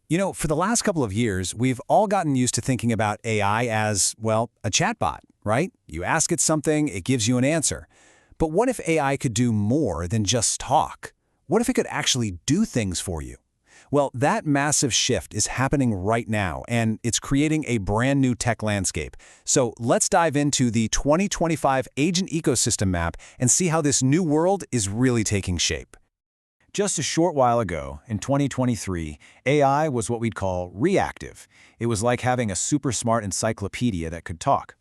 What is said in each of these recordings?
For the last couple of years, we've all gotten used to thinking about AI as, well, a chatbot, right? You ask it something, it gives you an answer. But what if AI could do more than just talk? What if it could actually do things for you? Well, that massive shift is happening right now, and it's creating a brand new tech landscape. So let's dive into the 2025 Agent Ecosystem Map and see how this new world is really taking shape. Just a short while ago, in 2023, AI was what we'd call reactive. It was like having a super smart encyclopedia that could talk.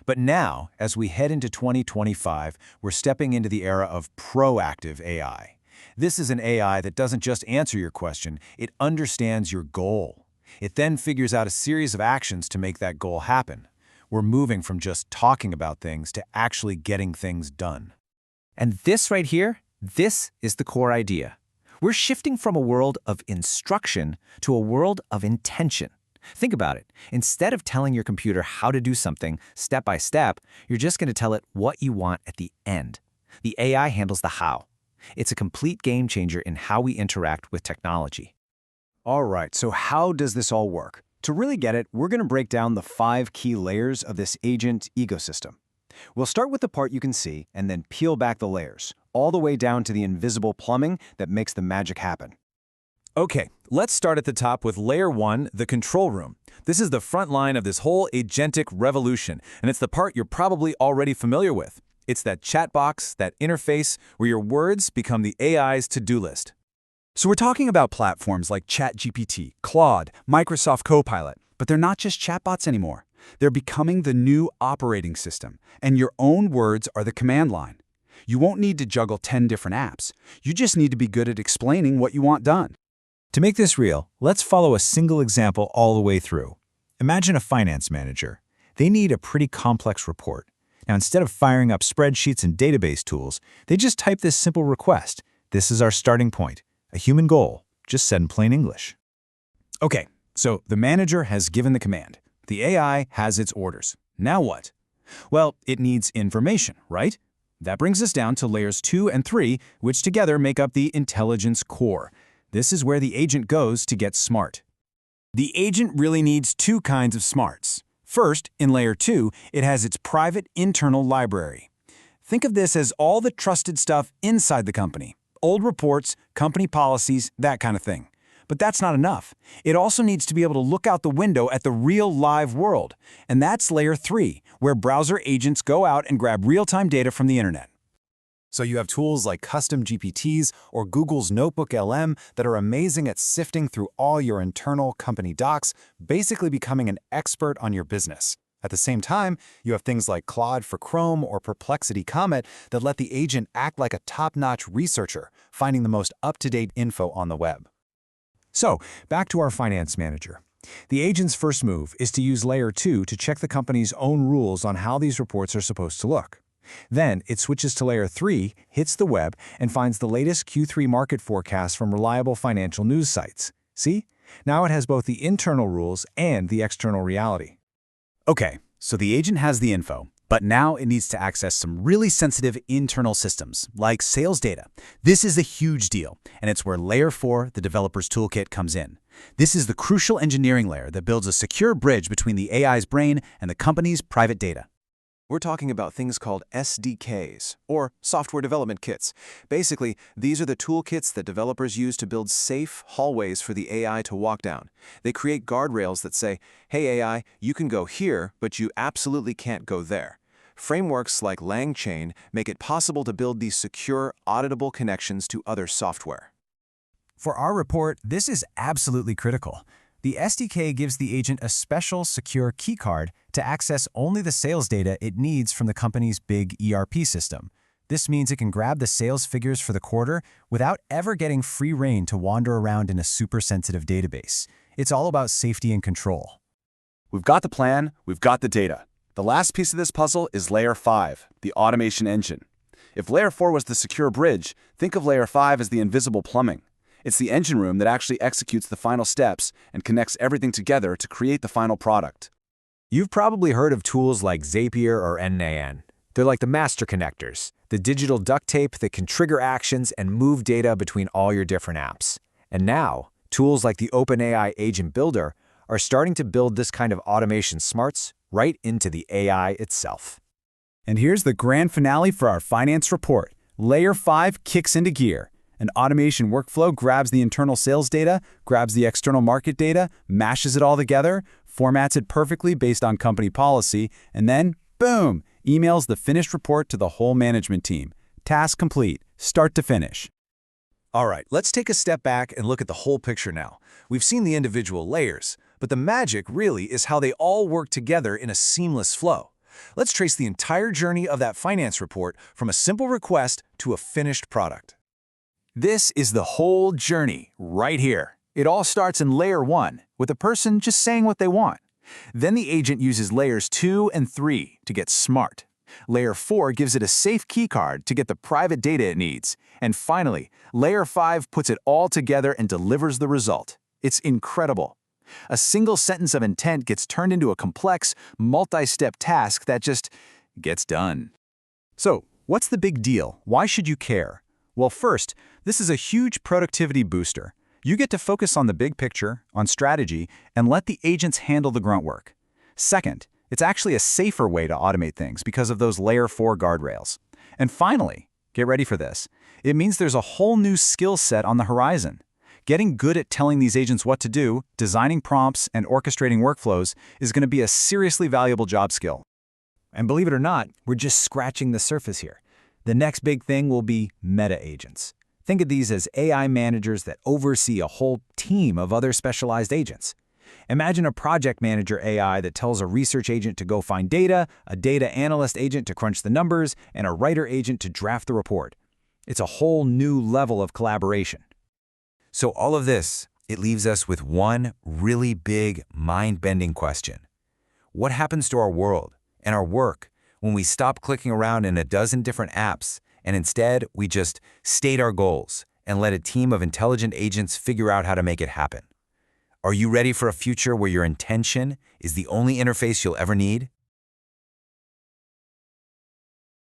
But now, as we head into 2025, we're stepping into the era of proactive AI. This is an AI that doesn't just answer your question, it understands your goal. It then figures out a series of actions to make that goal happen. We're moving from just talking about things to actually getting things done. And this right here, this is the core idea. We're shifting from a world of instruction to a world of intention. Think about it. Instead of telling your computer how to do something step by step, you're just going to tell it what you want at the end. The AI handles the how. It's a complete game changer in how we interact with technology. All right, so how does this all work? To really get it, we're going to break down the 5 key layers of this agent ecosystem. We'll start with the part you can see and then peel back the layers, all the way down to the invisible plumbing that makes the magic happen. Okay, let's start at the top with Layer 1, the control room. This is the front line of this whole agentic revolution, and it's the part you're probably already familiar with. It's that chat box, that interface, where your words become the AI's to-do list. So we're talking about platforms like ChatGPT, Claude, Microsoft Copilot, but they're not just chatbots anymore. They're becoming the new operating system, and your own words are the command line. You won't need to juggle 10 different apps. You just need to be good at explaining what you want done. To make this real, let's follow a single example all the way through. Imagine a finance manager. They need a pretty complex report. Now, instead of firing up spreadsheets and database tools, they just type this simple request. This is our starting point, a human goal, just said in plain English. Okay, so the manager has given the command. The AI has its orders. Now what? Well, it needs information, right? That brings us down to layers 2 and 3, which together make up the intelligence core. This is where the agent goes to get smart. The agent really needs 2 kinds of smarts. First, in layer 2, it has its private internal library. Think of this as all the trusted stuff inside the company. Old reports, company policies, that kind of thing. But that's not enough. It also needs to be able to look out the window at the real live world. And that's layer 3, where browser agents go out and grab real-time data from the internet. So you have tools like custom GPTs or Google's Notebook LM that are amazing at sifting through all your internal company docs, basically becoming an expert on your business. At the same time, you have things like Claude for Chrome or Perplexity Comet that let the agent act like a top-notch researcher, finding the most up-to-date info on the web. So, back to our finance manager. The agent's first move is to use layer 2 to check the company's own rules on how these reports are supposed to look. Then, it switches to layer 3, hits the web, and finds the latest Q3 market forecasts from reliable financial news sites. See? Now it has both the internal rules and the external reality. Okay, so the agent has the info, but now it needs to access some really sensitive internal systems, like sales data. This is a huge deal, and it's where layer 4, the developer's toolkit, comes in. This is the crucial engineering layer that builds a secure bridge between the AI's brain and the company's private data. We're talking about things called SDKs, or software development kits. Basically, these are the toolkits that developers use to build safe hallways for the AI to walk down. They create guardrails that say, hey AI, you can go here, but you absolutely can't go there. Frameworks like LangChain make it possible to build these secure, auditable connections to other software. For our report, this is absolutely critical. The SDK gives the agent a special, secure keycard to access only the sales data it needs from the company's big ERP system. This means it can grab the sales figures for the quarter without ever getting free rein to wander around in a super-sensitive database. It's all about safety and control. We've got the plan, we've got the data. The last piece of this puzzle is layer 5, the automation engine. If layer 4 was the secure bridge, think of layer 5 as the invisible plumbing. It's the engine room that actually executes the final steps and connects everything together to create the final product. You've probably heard of tools like Zapier or NAN. They're like the master connectors, the digital duct tape that can trigger actions and move data between all your different apps. And now, Tools like the OpenAI Agent Builder are starting to build this kind of automation smarts right into the AI itself. And here's the grand finale for our finance report. Layer 5 kicks into gear. An automation workflow grabs the internal sales data, grabs the external market data, mashes it all together, formats it perfectly based on company policy, and then, boom, emails the finished report to the whole management team. Task complete, start to finish. All right, let's take a step back and look at the whole picture now. We've seen the individual layers, but the magic really is how they all work together in a seamless flow. Let's trace the entire journey of that finance report from a simple request to a finished product. This is the whole journey right here. It all starts in layer 1, with the person just saying what they want. Then the agent uses layers 2 and 3 to get smart. Layer 4 gives it a safe keycard to get the private data it needs. And finally, layer 5 puts it all together and delivers the result. It's incredible. A single sentence of intent gets turned into a complex, multi-step task that just gets done. So, what's the big deal? Why should you care? Well, first, this is a huge productivity booster. You get to focus on the big picture, on strategy, and let the agents handle the grunt work. Second, it's actually a safer way to automate things because of those layer 4 guardrails. And finally, get ready for this. It means there's a whole new skill set on the horizon. Getting good at telling these agents what to do, designing prompts, and orchestrating workflows is going to be a seriously valuable job skill. And believe it or not, we're just scratching the surface here. The next big thing will be meta agents. Think of these as AI managers that oversee a whole team of other specialized agents. Imagine a project manager AI that tells a research agent to go find data, a data analyst agent to crunch the numbers, and a writer agent to draft the report. It's a whole new level of collaboration. So all of this, it leaves us with one really big, mind-bending question. What happens to our world and our work when we stop clicking around in a dozen different apps and instead we just state our goals and let a team of intelligent agents figure out how to make it happen? Are you ready for a future where your intention is the only interface you'll ever need?